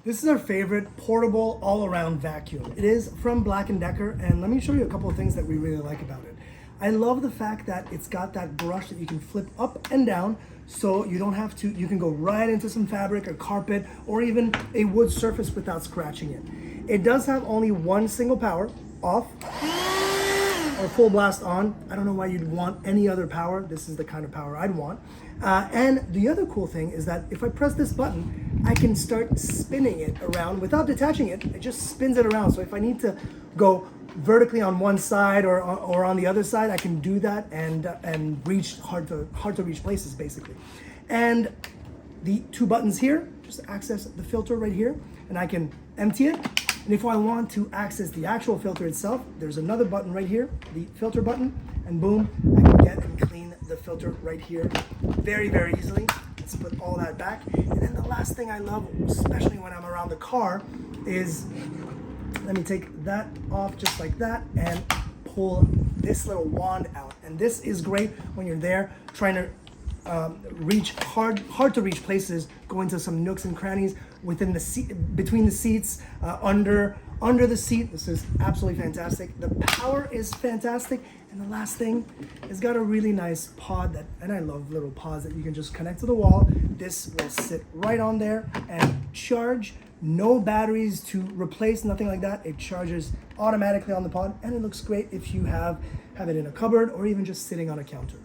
This is our favorite portable all-around vacuum. It is from Black & Decker, and let me show you a couple of things that we really like about it. I love the fact that it's got that brush that you can flip up and down, so you don't have to, you can go right into some fabric or carpet or even a wood surface without scratching it. It does have only one single power, off or full blast on. I don't know why you'd want any other power. This is the kind of power I'd want. And the other cool thing is that if I press this button, I can start spinning it around without detaching it. It just spins it around. So if I need to go vertically on one side or on the other side, I can do that and reach hard to reach places basically. And the two buttons here just access the filter right here, and I can empty it. And if I want to access the actual filter itself, there's another button right here, the filter button, and boom, I can get and clean the filter right here very, very easily. Let's put all that back. And then the last thing I love, especially when I'm around the car, is let me take that off just like that and pull this little wand out. And this is great when you're there trying to reach hard to reach places, go into some nooks and crannies within the seat, between the seats, under the seat. This is absolutely fantastic. The power is fantastic. And the last thing, it's got a really nice pod that, and I love little pods that you can just connect to the wall. This will sit right on there and charge. No batteries to replace, nothing like that. It charges automatically on the pod, and it looks great if you have it in a cupboard or even just sitting on a counter.